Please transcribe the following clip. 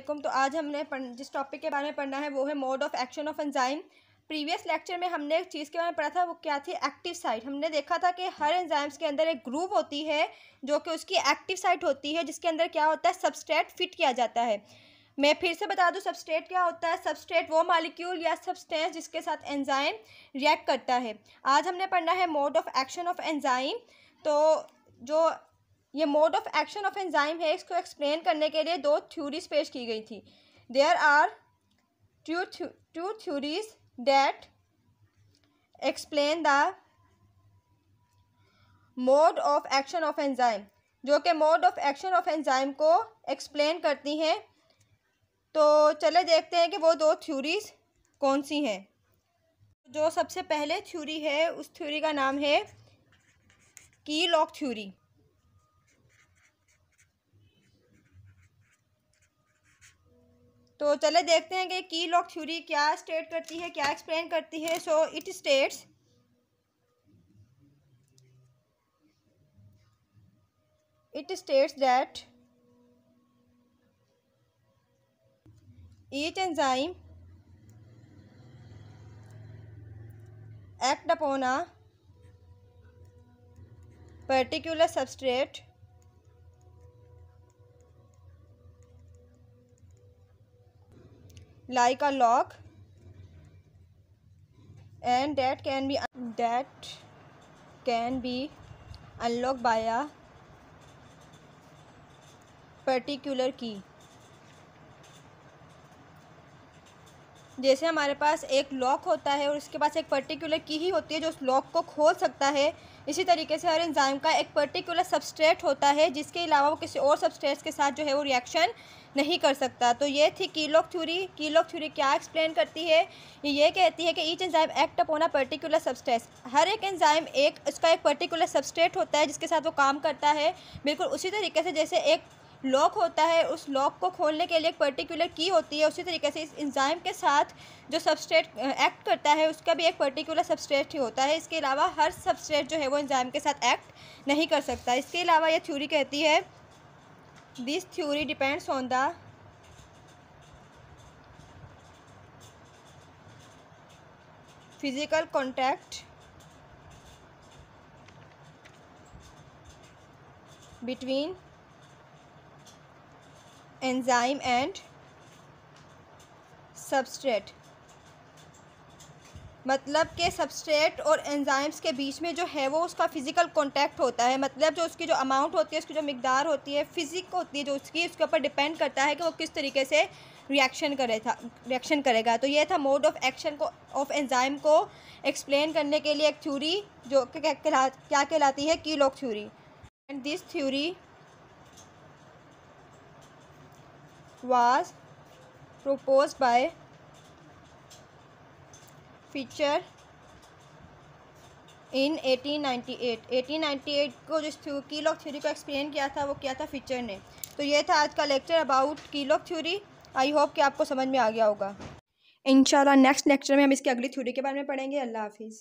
वालेकुम। तो आज हमने जिस टॉपिक के बारे में पढ़ना है वो है mode of action of enzyme. Previous lecture में हमने एक चीज़ के बारे में पढ़ा था, वो क्या थी? Active site. हमने देखा था कि हर एंजाइम्स के अंदर एक ग्रुप होती है जो कि उसकी एक्टिव साइट होती है, जिसके अंदर क्या होता है, सबस्ट्रेट फिट किया जाता है। मैं फिर से बता दूं, सबस्ट्रेट क्या होता है? सबस्ट्रेट वो मॉलिक्यूल या सब्सटेंस जिसके साथ एंजाइम रिएक्ट करता है। आज हमने पढ़ना है mode of action of enzyme. तो जो ये mode of action of enzyme है, इसको एक्सप्लेन करने के लिए दो थ्योरीज पेश की गई थी। There are two theories that explain the mode of action of enzyme, जो कि mode of action of enzyme को एक्सप्लेन करती हैं। तो चले देखते हैं कि वो दो थ्योरीज कौन सी हैं। जो सबसे पहले थ्योरी है, उस थ्योरी का नाम है की लॉक थ्योरी। तो चले देखते हैं कि की लॉक थ्योरी क्या स्टेट करती है, क्या एक्सप्लेन करती है। So it states that each enzyme act upon a particular substrate like a lock, and that can be unlocked by a particular key। जैसे हमारे पास एक लॉक होता है और उसके पास एक पर्टिकुलर की ही होती है जो उस लॉक को खोल सकता है, इसी तरीके से हर एंजाइम का एक पर्टिकुलर सबस्ट्रेट होता है जिसके अलावा वो किसी और सबस्ट्रेट के साथ जो है वो रिएक्शन नहीं कर सकता। तो ये थी key lock theory. Key lock theory क्या एक्सप्लेन करती है? ये कहती है कि each enzyme act upon a particular substrate. हर एक एंजाइम उसका एक पर्टिकुलर सबस्ट्रेट होता है जिसके साथ वो काम करता है। बिल्कुल उसी तरीके से जैसे एक लॉक होता है, उस लॉक को खोलने के लिए एक पर्टिकुलर की होती है, उसी तरीके से इस एंजाइम के साथ जो सबस्ट्रेट एक्ट करता है उसका भी एक पर्टिकुलर सबस्ट्रेट ही होता है। इसके अलावा हर सबस्ट्रेट जो है वो एंजाइम के साथ एक्ट नहीं कर सकता। इसके अलावा यह थ्योरी कहती है, this theory depends on the physical contact between enzyme and substrate. मतलब कि सबस्ट्रेट और एंजाइम्स के बीच में जो है वो उसका फिज़िकल कांटेक्ट होता है। मतलब जो उसकी जो अमाउंट होती है, उसकी जो मिकदार होती है, फिजिक होती है जो उसकी, उसके ऊपर डिपेंड करता है कि वो किस तरीके से रिएक्शन करेगा। तो ये था मोड ऑफ एक्शन को ऑफ एंजाइम को एक्सप्लेन करने के लिए एक थ्योरी जो क्या कहलाती है? की lock theory. And this theory was proposed by Fischer in 1898। 1898 को जिस की लॉक थ्योरी को एक्सप्लेन किया था वो किया था फिचर ने। तो ये था आज का लेक्चर अबाउट की लॉक थ्योरी। आई होप कि आपको समझ में आ गया होगा। इंशाल्लाह नेक्स्ट लेक्चर में हम इसकी अगली थ्योरी के बारे में पढ़ेंगे। अल्लाह हाफिज़।